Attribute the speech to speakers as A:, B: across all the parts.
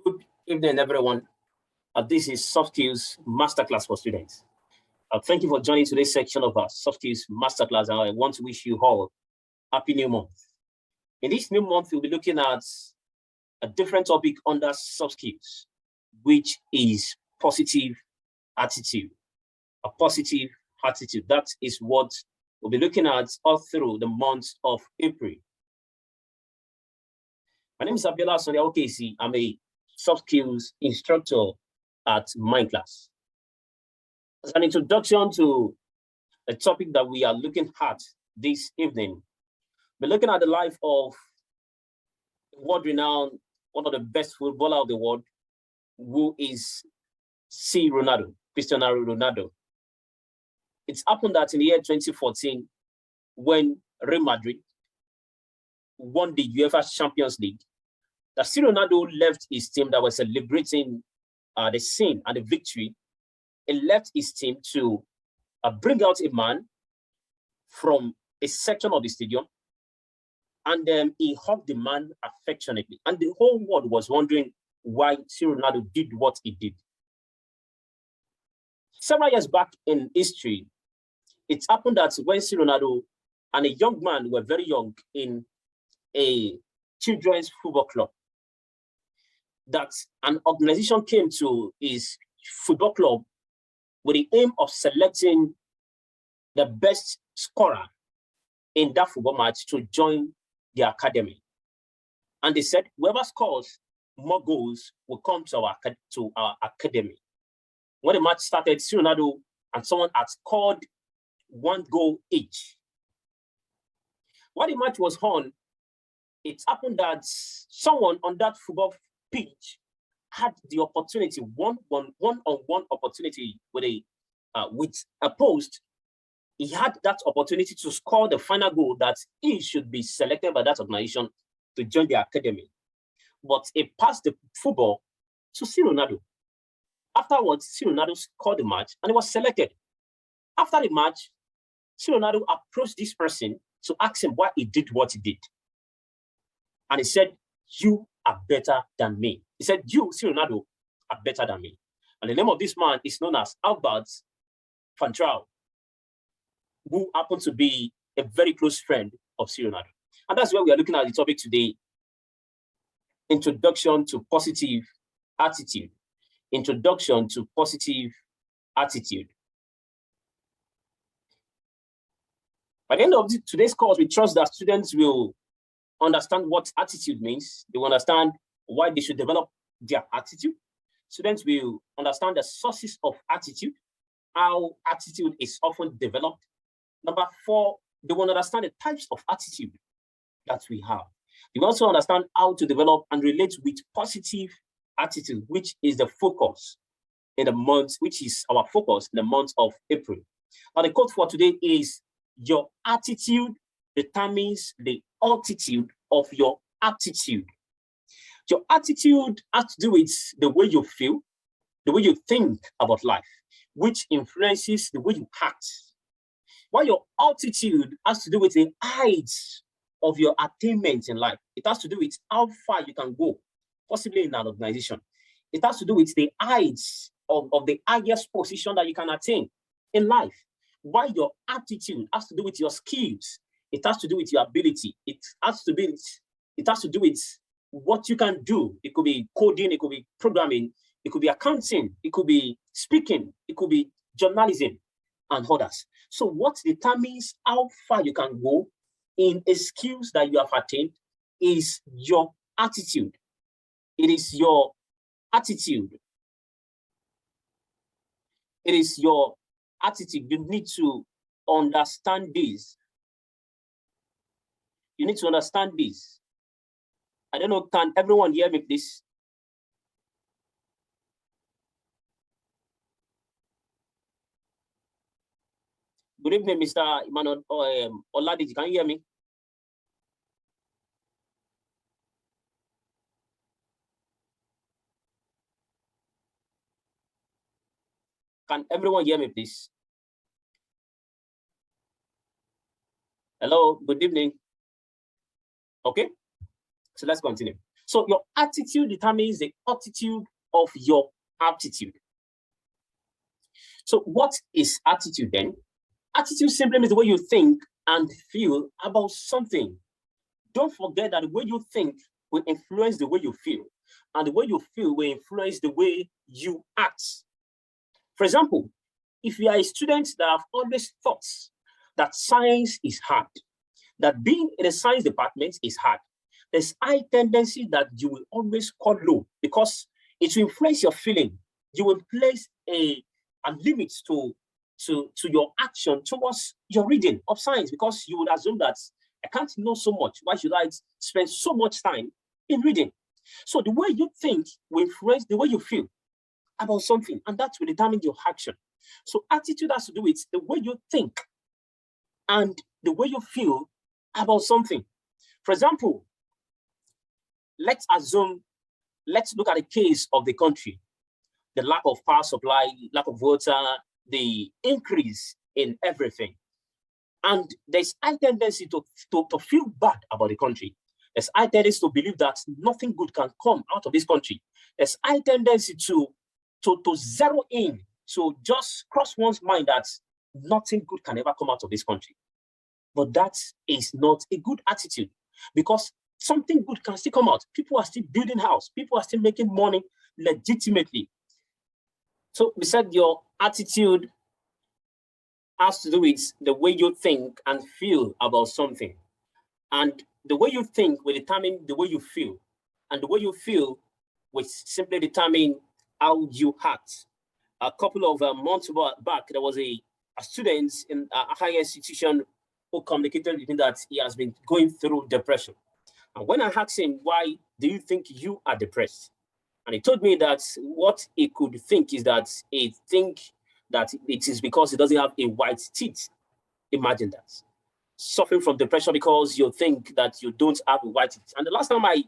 A: Good evening, everyone. This is Soft Skills Masterclass for students. Thank you for joining today's section of our Soft Skills Masterclass. I want to wish you all happy new month. In this new month, we'll be looking at a different topic under soft skills, which is positive attitude. A positive attitude. That is what we'll be looking at all through the month of April. My name is Abiola Awokiyesi. I'm a soft skills instructor at Mindklass. As an introduction to the topic that we are looking at this evening, we're looking at the life of world-renowned, one of the best footballer of the world, who is Cristiano Ronaldo. It's happened that in the year 2014, when Real Madrid won the UEFA Champions League, that Ronaldo left his team that was celebrating the scene and the victory. He left his team to bring out a man from a section of the stadium, and then he hugged the man affectionately. And the whole world was wondering why Ronaldo did what he did. Several years back in history, it happened that when Ronaldo and a young man were very young in a children's football club, that an organization came to his football club with the aim of selecting the best scorer in that football match to join the academy. And they said, whoever scores more goals will come to our academy. When the match started, Ronaldo and someone had scored 1 goal each. While the match was on, it happened that someone on that football pitch had the opportunity, one-on-one opportunity with a post. He had that opportunity to score the final goal that he should be selected by that organization to join the academy. But he passed the football to Ronaldo. Afterwards, Ronaldo scored the match and he was selected. After the match, Ronaldo approached this person to ask him why he did what he did. And he said, "You are better than me." He said, "You, Ronaldo, are better than me." And the name of this man is known as Albert Van Traal, who happened to be a very close friend of Ronaldo. And that's where we are looking at the topic today: introduction to positive attitude. Introduction to positive attitude. By the end of today's course, we trust that students will understand what attitude means. They will understand why they should develop their attitude. Students will understand the sources of attitude, how attitude is often developed. Number 4, they will understand the types of attitude that we have. They will also understand how to develop and relate with positive attitude, which is the focus in the month, which is our focus in the month of April. Now, the quote for today is, "Your attitude determines the altitude of your aptitude." Your attitude has to do with the way you feel, the way you think about life, which influences the way you act. While your altitude has to do with the heights of your attainment in life. It has to do with how far you can go, possibly in an organization. It has to do with the heights of the highest position that you can attain in life. While your attitude has to do with your skills, it has to do with your ability. It has to do with what you can do. It could be coding, it could be programming, it could be accounting, it could be speaking, it could be journalism, and others. So what determines how far you can go in a skills that you have attained is your attitude. It is your attitude. It is your attitude. You need to understand this. You need to understand this. I don't know, can everyone hear me, please? Good evening, Mr. Emmanuel Oladiji. Can you hear me? Can everyone hear me, please? Hello, good evening. Okay, so let's continue. So your attitude determines the attitude of your aptitude. So what is attitude then? Attitude simply means the way you think and feel about something. Don't forget that the way you think will influence the way you feel, and the way you feel will influence the way you act. For example, if you are a student that have always thought that science is hard, that being in a science department is hard, there's high tendency that you will always score low because it will influence your feeling. You will place a limit to your action towards your reading of science because you would assume that I can't know so much. Why should I spend so much time in reading? So the way you think will influence the way you feel about something, and that will determine your action. So attitude has to do with the way you think and the way you feel about something. For example, let's look at the case of the country, the lack of power supply, lack of water, the increase in everything. And there's high tendency to feel bad about the country. There's high tendency to believe that nothing good can come out of this country. There's high tendency to zero in, to just cross one's mind that nothing good can ever come out of this country. But that is not a good attitude because something good can still come out. People are still building houses. People are still making money legitimately. So we said your attitude has to do with the way you think and feel about something. And the way you think will determine the way you feel. And the way you feel will simply determine how you act. A couple of months back, there was a student in a higher institution who communicated with me that he has been going through depression. And when I asked him, why do you think you are depressed? And he told me that what he could think is that he thinks that it is because he doesn't have a white teeth. Imagine that. Suffering from depression because you think that you don't have a white teeth. And the last time I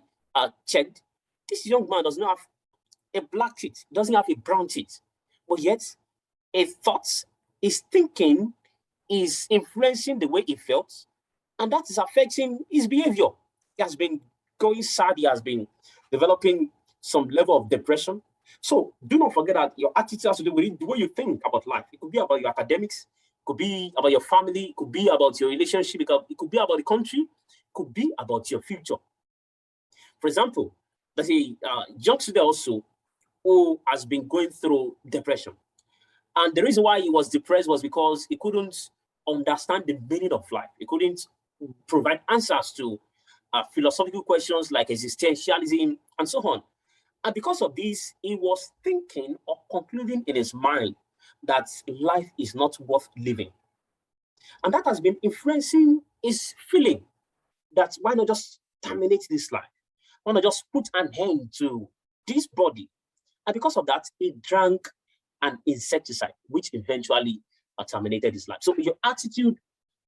A: checked, this young man does not have a black teeth, doesn't have a brown teeth. But yet, his thoughts, his thinking is influencing the way he felt, and that is affecting his behavior. He has been going sad, he has been developing some level of depression. So do not forget that your attitude has to do with the way you think about life. It could be about your academics, it could be about your family, it could be about your relationship, it could be about the country, it could be about your future. For example, there's a young student also who has been going through depression. And the reason why he was depressed was because he couldn't understand the meaning of life. He couldn't provide answers to philosophical questions like existentialism and so on. And because of this, he was thinking or concluding in his mind that life is not worth living. And that has been influencing his feeling that why not just terminate this life? Why not just put an end to this body? And because of that, he drank an insecticide, which eventually terminated his life. So your attitude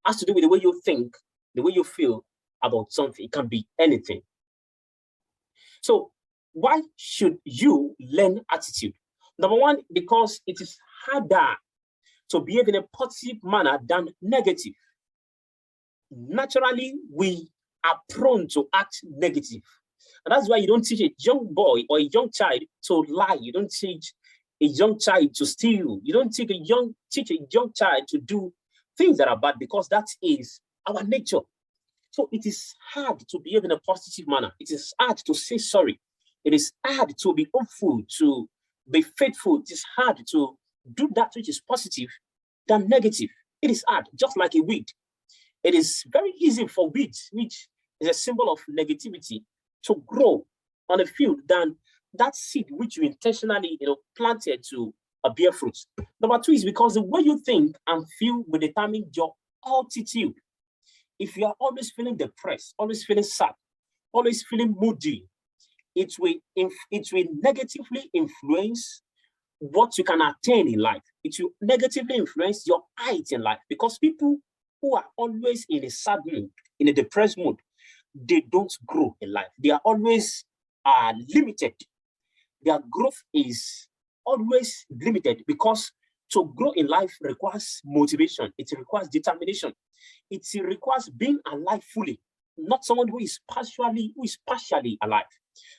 A: has to do with the way you think, the way you feel about something. It can be anything. So why should you learn attitude? Number one, because it is harder to behave in a positive manner than negative. Naturally, we are prone to act negative. And that's why you don't teach a young boy or a young child to lie. You don't teach a young child to steal. You don't teach a young child to do things that are bad because that is our nature. So it is hard to behave in a positive manner. It is hard to say sorry. It is hard to be hopeful, to be faithful. It is hard to do that which is positive than negative. It is hard, just like a weed. It is very easy for weeds, which is a symbol of negativity, to grow on a field than that seed which you intentionally planted to bear fruits. Number two is because the way you think and feel will determine your altitude. If you are always feeling depressed, always feeling sad, always feeling moody, it will negatively influence what you can attain in life. It will negatively influence your height in life because people who are always in a sad mood, in a depressed mood, they don't grow in life. They are always limited. Their growth is always limited because to grow in life requires motivation. It requires determination. It requires being alive fully, not someone who is partially alive.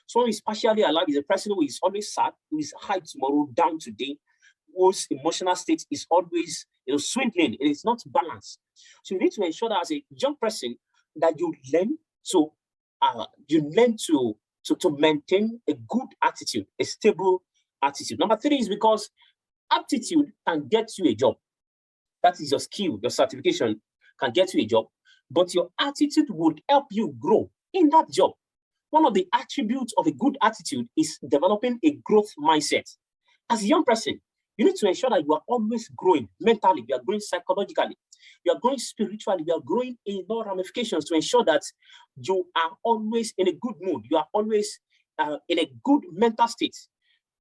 A: Someone who is partially alive is a person who is always sad, who is high tomorrow, down today, whose emotional state is always swinging. It is not balanced. So you need to ensure that as a young person that you learn to maintain a good attitude, a stable attitude. Number 3 is because aptitude can get you a job. That is your skill, your certification can get you a job, but your attitude would help you grow in that job. One of the attributes of a good attitude is developing a growth mindset. As a young person, you need to ensure that you are always growing mentally, you are growing psychologically, you are growing spiritually, you are growing in all ramifications to ensure that you are always in a good mood, you are always in a good mental state,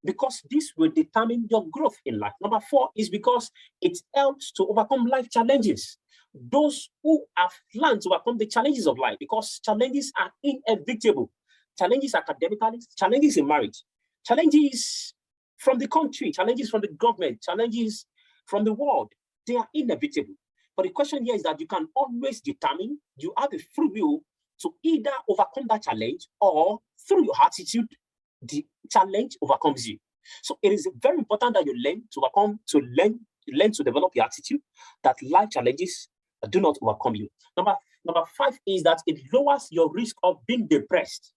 A: because this will determine your growth in life. Number 4 is because it helps to overcome life challenges. Those who have learned to overcome the challenges of life, because challenges are inevitable. Challenges academically, challenges in marriage, challenges from the country, challenges from the government, challenges from the world, they are inevitable. But the question here is that you can always determine, you have a free will to either overcome that challenge, or through your attitude, the challenge overcomes you. So it is very important that you learn to develop your attitude, that life challenges do not overcome you. Number 5 is that it lowers your risk of being depressed.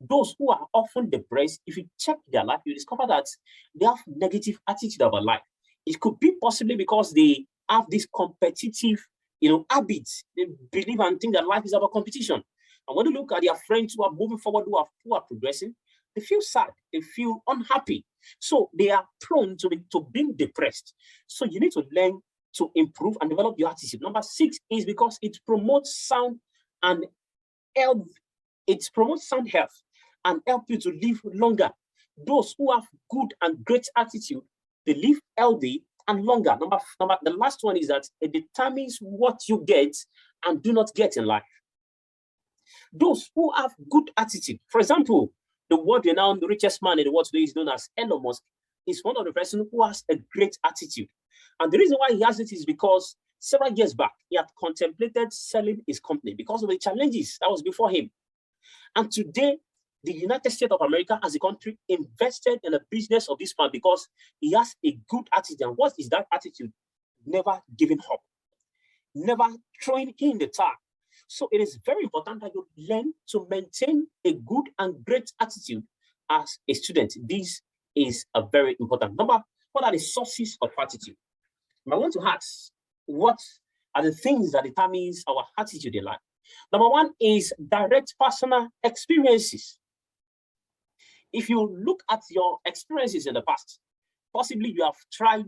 A: Those who are often depressed, if you check their life, you discover that they have negative attitude about life. It could be possibly because they have this competitive, habits. They believe and think that life is about competition. And when you look at their friends who are moving forward, who are progressing, they feel sad, they feel unhappy. So they are prone to being depressed. So you need to learn to improve and develop your attitude. Number 6 is because it promotes sound and health. It promotes sound health and help you to live longer. Those who have good and great attitude, they live healthy and longer. The last one is that it determines what you get and do not get in life. Those who have good attitude, for example, the world-renowned richest man in the world today is known as Elon Musk, is one of the persons who has a great attitude. And the reason why he has it is because several years back, he had contemplated selling his company because of the challenges that was before him. And today, the United States of America as a country invested in the business of this man because he has a good attitude. And what is that attitude? Never giving up, never throwing in the towel. So it is very important that you learn to maintain a good and great attitude as a student. This is a very important number. What are the sources of attitude? I want to ask, what are the things that determines our attitude in life? Number 1 is direct personal experiences. If you look at your experiences in the past, possibly you have tried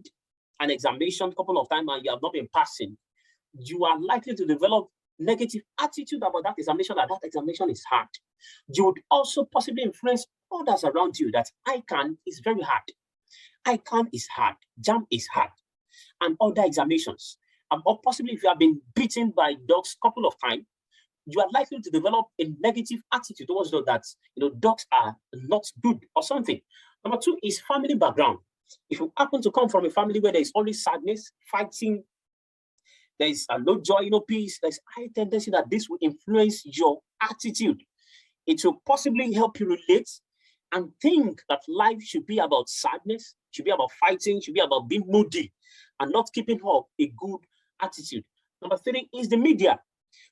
A: an examination a couple of times and you have not been passing, you are likely to develop negative attitude about that examination, that examination is hard. You would also possibly influence others around you that ICANN is very hard. ICANN is hard. JAM is hard. And other examinations. Or possibly if you have been beaten by dogs a couple of times, you are likely to develop a negative attitude towards those that dogs are not good or something. Number 2 is family background. If you happen to come from a family where there is only sadness, fighting, there is no joy, no peace, there's a high tendency that this will influence your attitude. It will possibly help you relate and think that life should be about sadness, should be about fighting, should be about being moody and not keeping up a good attitude. Number 3 is the media.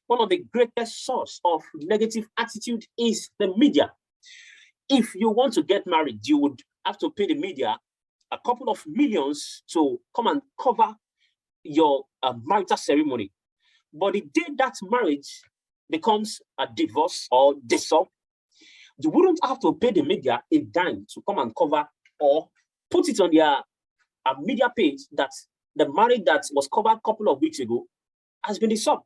A: One of the greatest source of negative attitude is the media. If you want to get married, you would have to pay the media a couple of millions to come and cover your marital ceremony. But the day that marriage becomes a divorce or dissolved, you wouldn't have to pay the media a dime to come and cover or put it on their media page that the marriage that was covered a couple of weeks ago has been dissolved.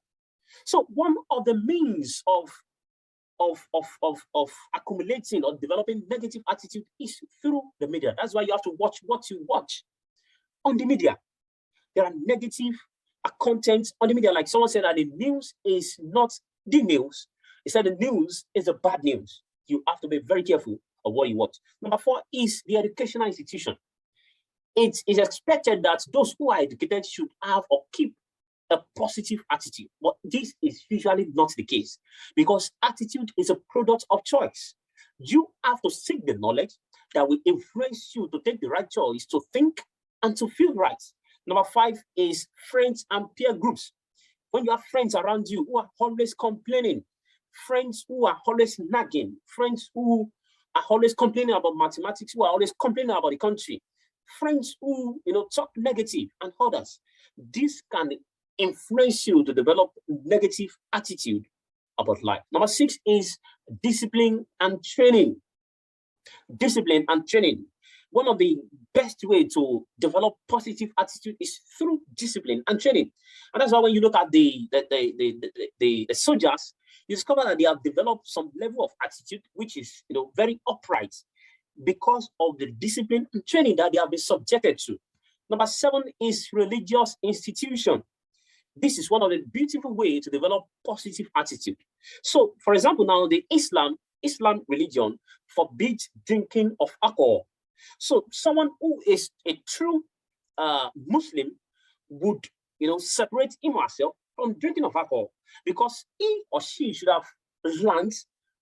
A: So one of the means of accumulating or developing negative attitude is through the media. That's why you have to watch what you watch on the media. There are negative content on the media. Like someone said that the news is not the news. He said the news is the bad news. You have to be very careful of what you watch. Number 4 is the educational institution. It is expected that those who are educated should have or keep a positive attitude. But this is usually not the case because attitude is a product of choice. You have to seek the knowledge that will influence you to take the right choice, to think and to feel right. Number 5 is friends and peer groups. When you have friends around you who are always complaining, friends who are always nagging, friends who are always complaining about mathematics, who are always complaining about the country, friends who talk negative and others, this can influence you to develop negative attitude about life. Number 6 is discipline and training. Discipline and training. One of the best way to develop positive attitude is through discipline and training. And that's why when you look at the soldiers, you discover that they have developed some level of attitude which is very upright because of the discipline and training that they have been subjected to. Number 7 is religious institution. This is one of the beautiful ways to develop positive attitude. So, for example, now the Islam religion forbids drinking of alcohol. So someone who is a true Muslim would, separate him or herself from drinking of alcohol, because he or she should have learned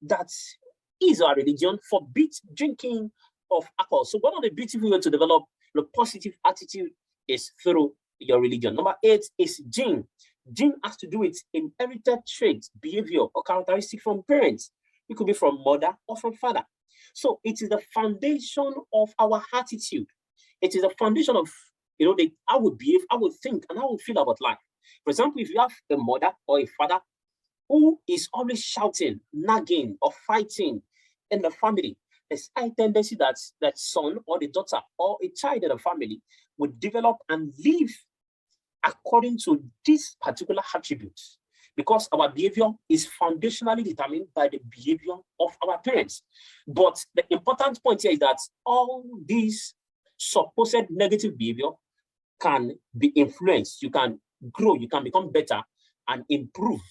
A: that his or her religion forbids drinking of alcohol. So one of the beautiful ways to develop the positive attitude is through your religion. Number 8 is gene. Gene has to do with inherited traits, behavior, or characteristics from parents. It could be from mother or from father. So it is the foundation of our attitude. It is the foundation of how we behave, how we think, and how we feel about life. For example, if you have a mother or a father who is always shouting, nagging, or fighting in the family, there's a tendency that that son or the daughter or a child in the family would develop and live according to these particular attributes, because our behavior is foundationally determined by the behavior of our parents. But the important point here is that all these supposed negative behavior can be influenced. You can grow, you can become better and improve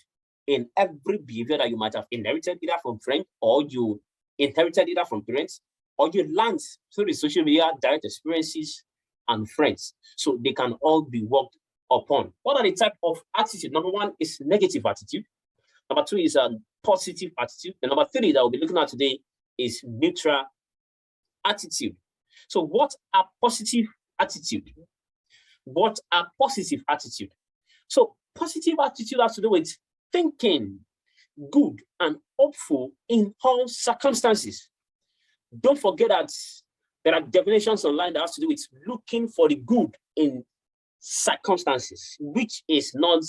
A: in every behavior that you might have inherited either from friends, or you inherited either from parents, or you learned through the social media, direct experiences, and friends. So they can all be worked upon. What are the type of attitude? Number 1 is negative attitude. Number 2 is a positive attitude. And number 3 that we'll be looking at today is neutral attitude. So what are positive attitude? What are positive attitude? So positive attitude has to do with thinking good and hopeful in all circumstances. Don't forget that there are definitions online that has to do with looking for the good in circumstances, which is not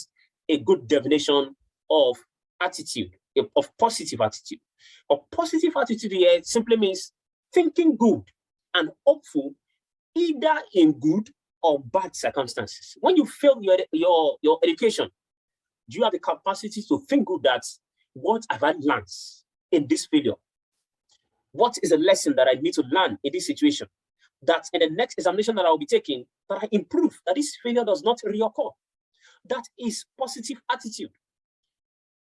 A: a good definition of attitude, of positive attitude. A positive attitude here simply means thinking good and hopeful either in good or bad circumstances. When you fail your education, do you have the capacity to think good that what have I learned in this failure? What is a lesson that I need to learn in this situation? That in the next examination that I will be taking, that I improve, that this failure does not reoccur. That is positive attitude.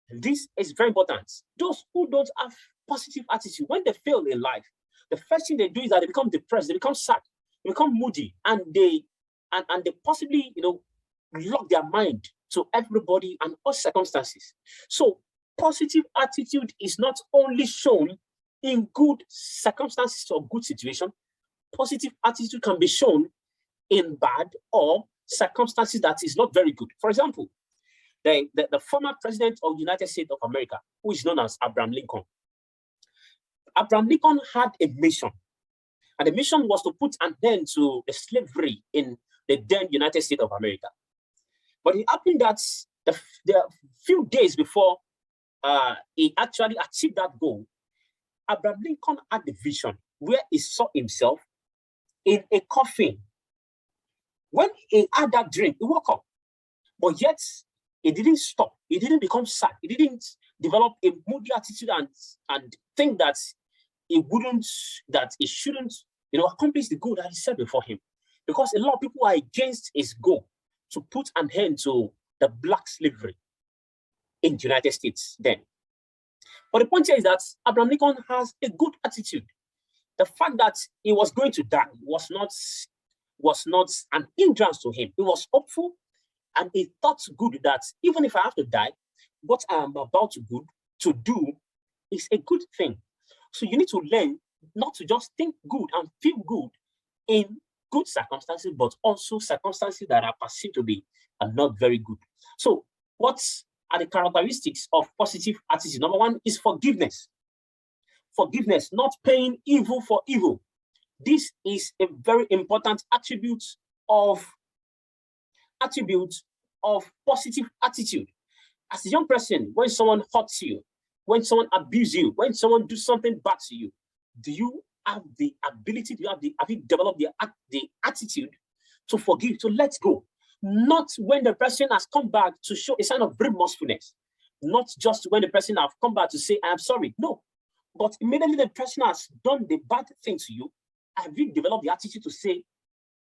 A: This is very important. Those who don't have positive attitude, when they fail in life, the first thing they do is that they become depressed, they become sad, they become moody, and they possibly lock their mind to everybody and all circumstances. So positive attitude is not only shown in good circumstances or good situation. Positive attitude can be shown in bad or circumstances that is not very good. For example, the former president of the United States of America, who is known as Abraham Lincoln. Abraham Lincoln had a mission, and the mission was to put an end to the slavery in the then United States of America. But it happened that the few days before he actually achieved that goal, Abraham Lincoln had the vision where he saw himself in a coffin. When he had that dream, he woke up. But yet, he didn't stop. He didn't become sad. He didn't develop a moody attitude and think that he shouldn't, accomplish the goal that he set before him. Because a lot of people are against his goal to put an end to the black slavery in the United States then. But the point here is that Abraham Lincoln has a good attitude. The fact that he was going to die was not an hindrance to him. He was hopeful, and he thought good that even if I have to die, what I am about to do is a good thing. So you need to learn not to just think good and feel good in good circumstances, but also circumstances that are perceived to be not very good. So what are the characteristics of positive attitude? Number one is forgiveness. Forgiveness, not paying evil for evil. This is a very important attribute of positive attitude. As a young person, when someone hurts you, when someone abuses you, when someone does something bad to you, do you have the ability, have you developed the attitude to forgive, to let go? Not when the person has come back to show a sign of remorsefulness, not just when the person has come back to say, I am sorry. No, but immediately the person has done the bad thing to you, have you developed the attitude to say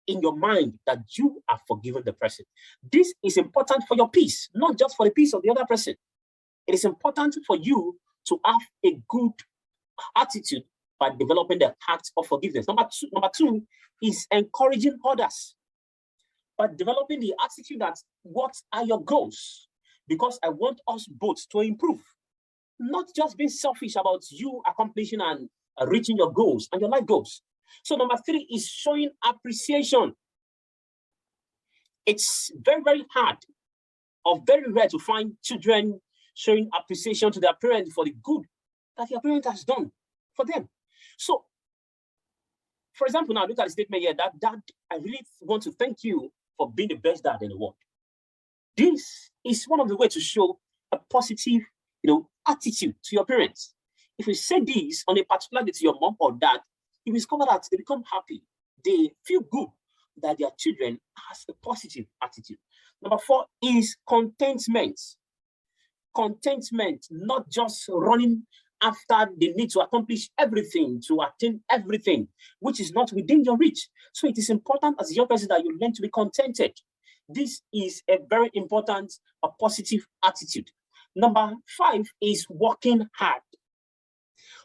A: in your mind that you have forgiven the person? This is important for your peace, not just for the peace of the other person. It is important for you to have a good attitude by developing the act of forgiveness. Number two is encouraging others. By developing the attitude that what are your goals? Because I want us both to improve. Not just being selfish about you accomplishing and reaching your goals and your life goals. So number three is showing appreciation. It's very, very hard or very rare to find children showing appreciation to their parents for the good that their parent has done for them. So, for example, now look at the statement here that, Dad, I really want to thank you for being the best dad in the world. This is one of the ways to show a positive, attitude to your parents. If you say this on a particular day to your mom or dad, you discover that they become happy. They feel good that their children has a positive attitude. Number four is contentment. Contentment, not just running after the need to accomplish everything, to attain everything, which is not within your reach. So it is important as a young person that you learn to be contented. This is a very important, positive attitude. Number five is working hard.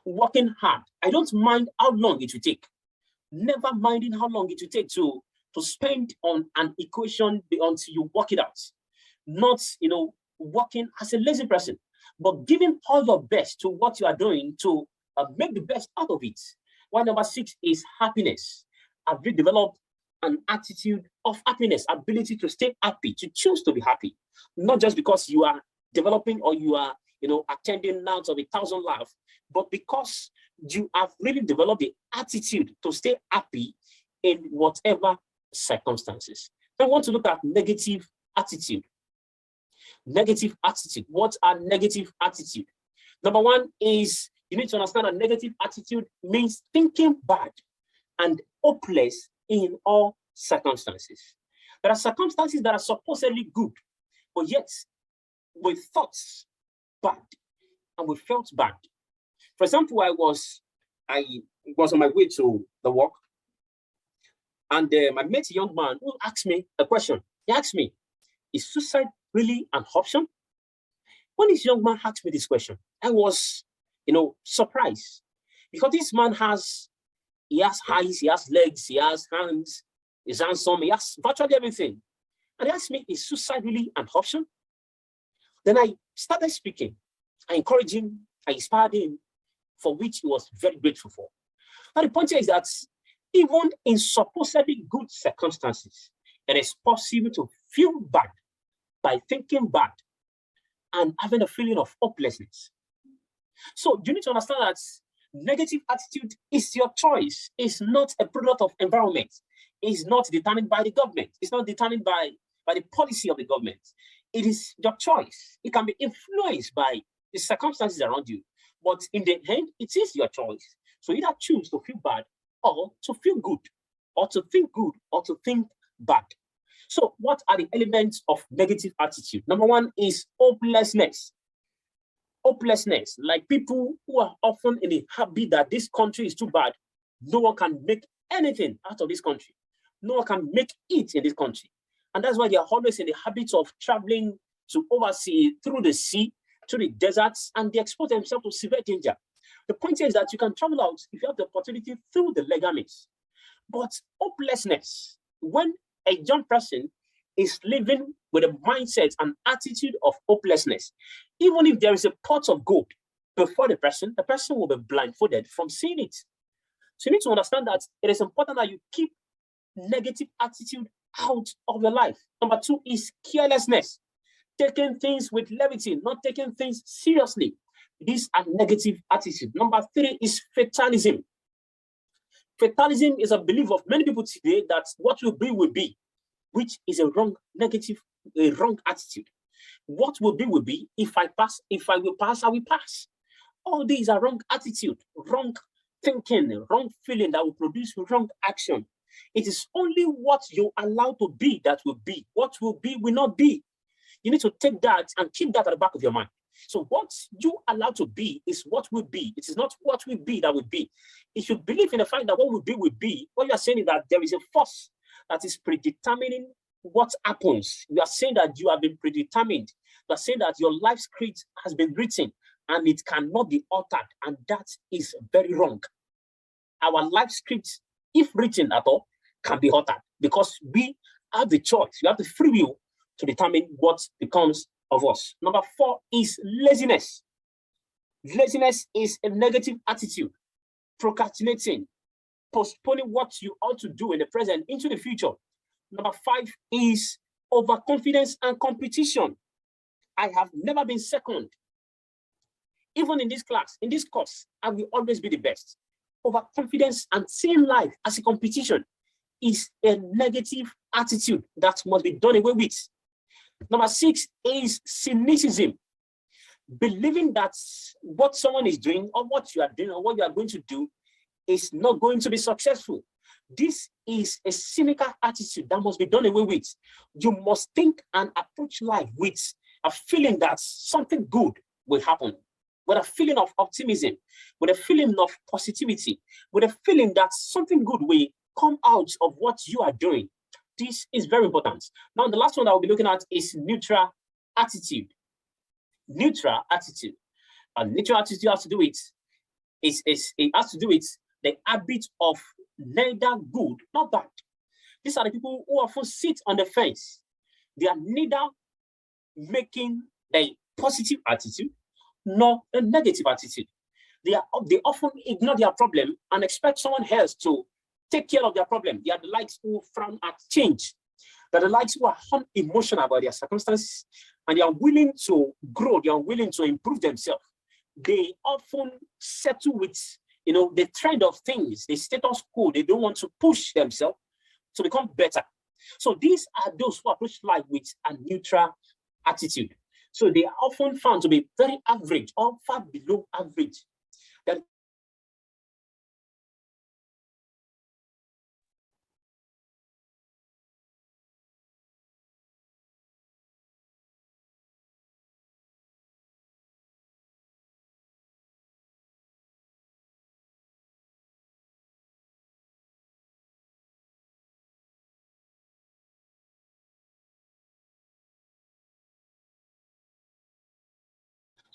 A: Working hard. I don't mind how long it will take. Never minding how long it will take to spend on an equation until you work it out. Not, working as a lazy person, but giving all your best to what you are doing to make the best out of it. While number six is happiness. Have you developed an attitude of happiness, ability to stay happy, to choose to be happy, not just because you are developing or you are, attending nights of 1,000 laughs, but because you have really developed the attitude to stay happy in whatever circumstances. I want to look at negative attitude. Negative attitude. What are negative attitude? Number one is you need to understand that negative attitude means thinking bad and hopeless in all circumstances. There are circumstances that are supposedly good, but yet we thought bad and we felt bad. For example, I was on my way to the work, and I met a young man who asked me a question. He asked me, is suicide really an option? When this young man asked me this question, I was, surprised, because this man he has eyes, he has legs, he has hands, he's handsome, he has virtually everything. And he asked me, is suicide really an option? Then I started speaking. I encouraged him, I inspired him, for which he was very grateful for. Now the point here is that even in supposedly good circumstances, it is possible to feel bad by thinking bad and having a feeling of hopelessness. So you need to understand that negative attitude is your choice. It's not a product of environment. It's not determined by the government. It's not determined by the policy of the government. It is your choice. It can be influenced by the circumstances around you. But in the end, it is your choice. So either choose to feel bad or to feel good, or to think good, or to think bad. So what are the elements of negative attitude? Number one is hopelessness. Hopelessness, like people who are often in the habit that this country is too bad. No one can make anything out of this country. No one can make it in this country. And that's why they are always in the habit of traveling to overseas, through the sea, to the deserts, and they expose themselves to severe danger. The point is that you can travel out if you have the opportunity through the legal means. But hopelessness, when a young person is living with a mindset and attitude of hopelessness, even if there is a pot of gold before the person will be blindfolded from seeing it. So you need to understand that it is important that you keep negative attitude out of your life. Number 2 is carelessness, taking things with levity, not taking things seriously. These are negative attitude. Number 3 is fatalism. Fatalism is a belief of many people today that what will be, which is a wrong attitude. What will be. If I will pass, I will pass. All these are wrong attitude, wrong thinking, wrong feeling that will produce wrong action. It is only what you allow to be that will be. What will be will not be. You need to take that and keep that at the back of your mind. So what you allow to be is what will be. It is not what will be that will be. If you believe in the fact that what will be, what you are saying is that there is a force that is predetermining what happens. You are saying that you have been predetermined. You are saying that your life script has been written and it cannot be altered. And that is very wrong. Our life script, if written at all, can be altered because we have the choice. We have the free will to determine what becomes of us. Number 4 is laziness. Laziness is a negative attitude, procrastinating, postponing what you ought to do in the present into the future. Number 5 is overconfidence and competition. I have never been second. Even in this class, in this course, I will always be the best. Overconfidence and seeing life as a competition is a negative attitude that must be done away with. Number 6 is cynicism. Believing that what someone is doing or what you are doing or what you are going to do is not going to be successful. This is a cynical attitude that must be done away with. You must think and approach life with a feeling that something good will happen, with a feeling of optimism, with a feeling of positivity, with a feeling that something good will come out of what you are doing. This is very important. Now, the last one that we'll be looking at is neutral attitude. Neutral attitude. And neutral attitude has to do with the habit of neither good nor bad. These are the people who often sit on the fence. They are neither making a positive attitude nor a negative attitude. They often ignore their problem and expect someone else to take care of their problem. They are the likes who frown at change. They are the likes who are unemotional about their circumstances and they are willing to grow. They are willing to improve themselves. They often settle with, the trend of things, the status quo. They don't want to push themselves to become better. So these are those who approach life with a neutral attitude. So they are often found to be very average or far below average. That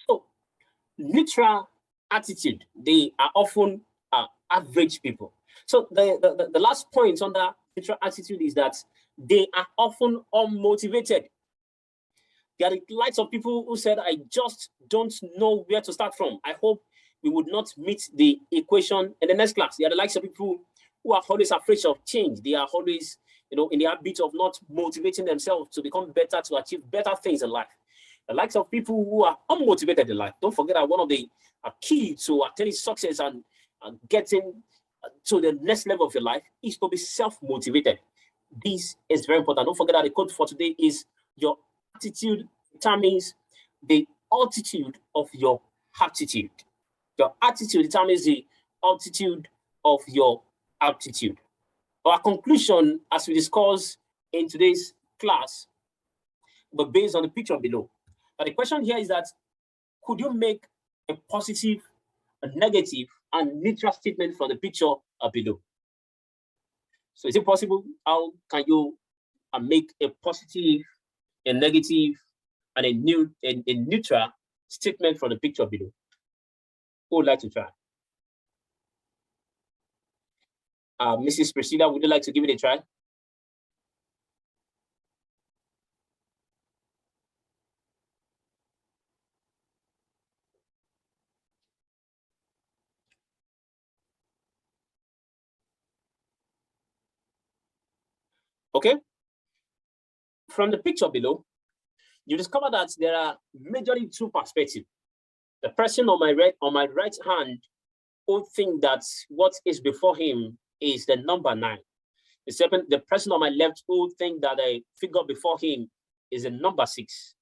A: so neutral attitude, they are often average people. So the last point on that neutral attitude is that they are often unmotivated. There are the likes of people who said, I just don't know where to start from. I hope we would not meet the equation in the next class. There are the likes of people who are always afraid of change. They are always, in the habit of not motivating themselves to become better, to achieve better things in life. The likes of people who are unmotivated in life. Don't forget that one of the key to attaining success and getting to the next level of your life is to be self-motivated. This is very important. Don't forget that the quote for today is your attitude determines the altitude of your aptitude. Your attitude determines the altitude of your aptitude. Our conclusion, as we discussed in today's class, but based on the picture below. But the question here is that could you make a positive, a negative, and neutral statement from the picture below? So is it possible? How can you make a positive, a negative, and a neutral statement from the picture below? Who would like to try? Mrs. Priscilla, would you like to give it a try? Okay? From the picture below, you discover that there are majorly two perspectives. The person on my right hand would think that what is before him is the number 9. The person on my left would think that a figure before him is the number 6.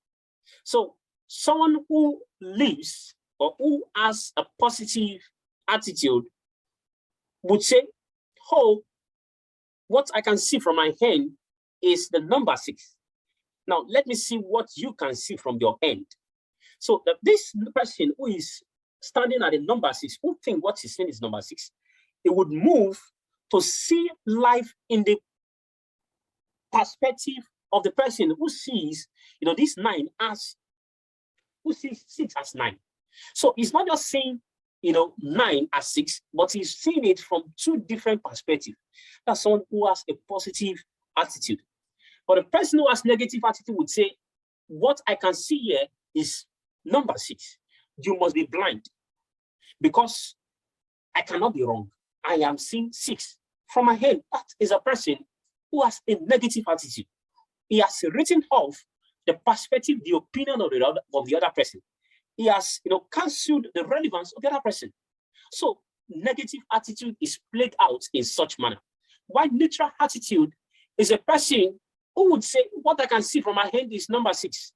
A: So someone who lives or who has a positive attitude would say, oh, what I can see from my hand is the number 6. Now, let me see what you can see from your end. So this person who is standing at the number 6, who think what he's saying is number 6, it would move to see life in the perspective of the person who sees, this 9 as, who sees 6 as 9. So he's not just seeing, 9 as 6, but he's seeing it from 2 different perspectives. That's someone who has a positive attitude. But the person who has negative attitude would say, what I can see here is number 6. You must be blind because I cannot be wrong. I am seeing 6 from my head. That is a person who has a negative attitude. He has written off the perspective, the opinion of the other person. He has, cancelled the relevance of the other person. So negative attitude is played out in such manner. While neutral attitude is a person who would say, what I can see from my hand is number 6.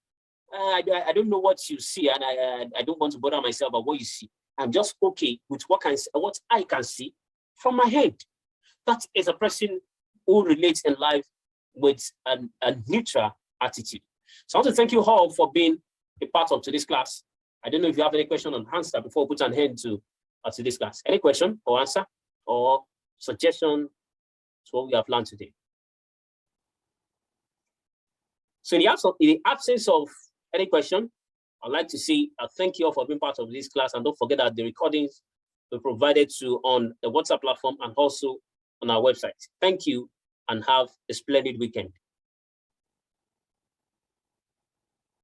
A: I don't know what you see, and I don't want to bother myself about what you see. I'm just okay with what I can see from my head. That is a person who relates in life with a neutral attitude. So I want to thank you all for being a part of today's class. I don't know if you have any question or answer before we put an end to today's class. Any question or answer or suggestion to what we have learned today? So in the absence of any question, I'd like to say thank you all for being part of this class, and don't forget that the recordings were provided on the WhatsApp platform and also on our website. Thank you and have a splendid weekend.